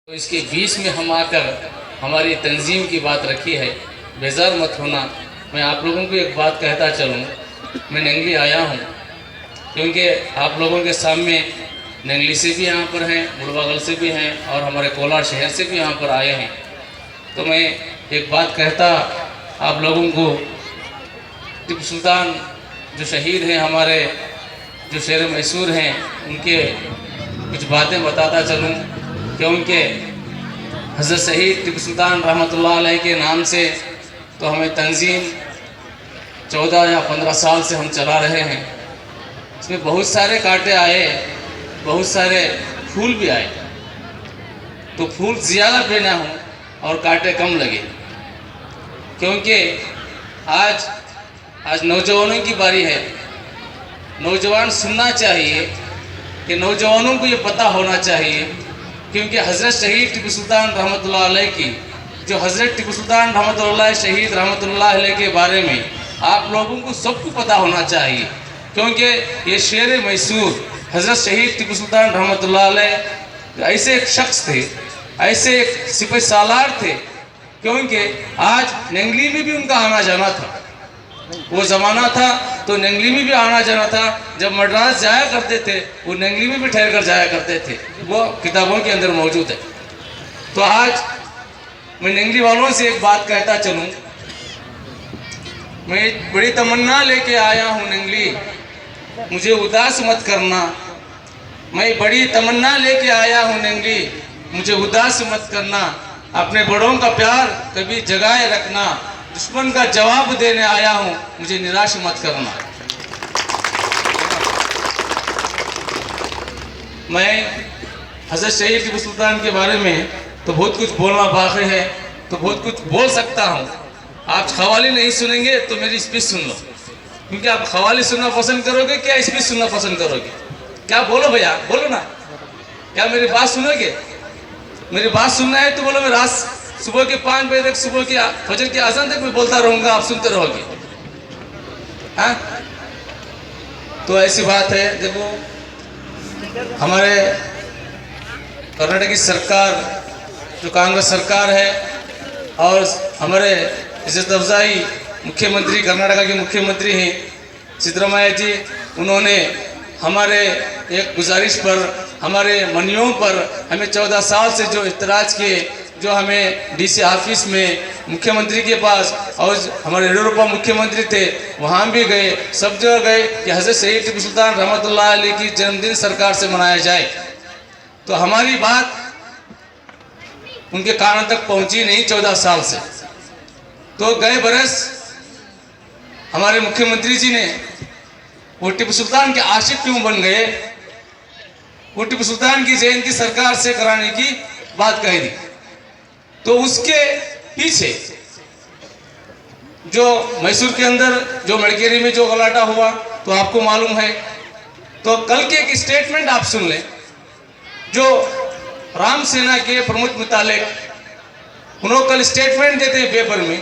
तो इसके बीच में हम आकर हमारी तंजीम की बात रखी है, बेजार मत होना। मैं आप लोगों को एक बात कहता चलूँ, मैं नंगली आया हूँ क्योंकि आप लोगों के सामने नंगली से भी यहाँ पर हैं, मुड़बागल से भी हैं और हमारे कोलार शहर से भी यहाँ पर आए हैं। तो मैं एक बात कहता आप लोगों को, टीपू सुल्तान जो शहीद हैं हमारे, जो शेर मैसूर हैं, उनके कुछ बातें बताता चलूँ कि उनके हज़रत शहीद टीपू सुल्तान रहमतुल्लाह अलैह के नाम से तो हमें तंजीम 14 या 15 साल से हम चला रहे हैं। इसमें बहुत सारे कांटे आए, बहुत सारे फूल भी आए, तो फूल ज़्यादा पे ना हो और कांटे कम लगे, क्योंकि आज नौजवानों की बारी है। नौजवान सुनना चाहिए कि नौजवानों को ये पता होना चाहिए, क्योंकि हज़रत शहीद टीपू सुल्तान रहमतुल्लाह अलैह की, जो हज़रत टीपू सुल्तान रहमतुल्लाह शहीद रहमतुल्लाह अलैह के बारे में आप लोगों को सबको पता होना चाहिए, क्योंकि ये शेर मैसूर हज़रत शहीद टीपू सुल्तान रहमतुल्लाह अलैह ऐसे एक शख्स थे, ऐसे एक सिपह सालार थे, क्योंकि आज नंगली में भी उनका आना जाना था। वो ज़माना था तो नंगली में भी आना जाना था। जब मद्रास जाया करते थे वो नंगली में भी ठहर कर जाया करते थे, वो किताबों के अंदर मौजूद है। तो आज मैं नंगली वालों से एक बात कहता चलूँ, मैं बड़ी तमन्ना लेके आया हूँ नंगली, मुझे उदास मत करना। मैं बड़ी तमन्ना लेके आया हूँ नंगली, मुझे उदास मत करना। अपने बड़ों का प्यार कभी जगाए रखना, दुश्मन का जवाब देने आया हूँ, मुझे निराश मत करना। मैं हज़रत शहीद टीपू सुल्तान के बारे में तो बहुत कुछ बोलना बाकी है, तो बहुत कुछ बोल सकता हूँ। आप ख़वाली नहीं सुनेंगे तो मेरी स्पीच सुन लो, क्योंकि आप ख़वाली सुनना पसंद करोगे क्या स्पीच सुनना पसंद करोगे? क्या बोलो भैया, बोलो ना, क्या मेरी बात सुनोगे? मेरी बात सुनना है तो बोलो। मैं रात सुबह के 5 बजे तक, सुबह के फजर के आज़ान तक मैं बोलता रहूँगा, आप सुनते रहोगे। हाँ, तो ऐसी बात है। देखो, हमारे कर्नाटक की सरकार जो कांग्रेस सरकार है और हमारे इज्जत अफजाई मुख्यमंत्री कर्नाटक के मुख्यमंत्री हैं सिद्धरामैया जी, उन्होंने हमारे एक गुजारिश पर, हमारे मनियों पर हमें 14 साल से जो इतराज़ किए, जो हमें डीसी ऑफिस में मुख्यमंत्री के पास और हमारे यूरोपा मुख्यमंत्री थे वहाँ भी गए, सब जगह गए कि हज़रत शहीद टीपू सुल्तान रहमतुल्लाह अलैह की जन्मदिन सरकार से मनाया जाए। तो हमारी बात उनके कानों तक पहुँची नहीं 14 साल से। तो गए बरस हमारे मुख्यमंत्री जी ने वो टीपू सुल्तान के आशिक क्यों बन गए, वो टीपू सुल्तान की जयंती सरकार से कराने की बात कही थी। तो उसके पीछे जो मैसूर के अंदर जो मड़केरी में जो गलाटा हुआ तो आपको मालूम है। तो कल के एक स्टेटमेंट आप सुन लें, जो राम सेना के प्रमुख मुतालिक उन्होंने कल स्टेटमेंट देते हैं पेपर में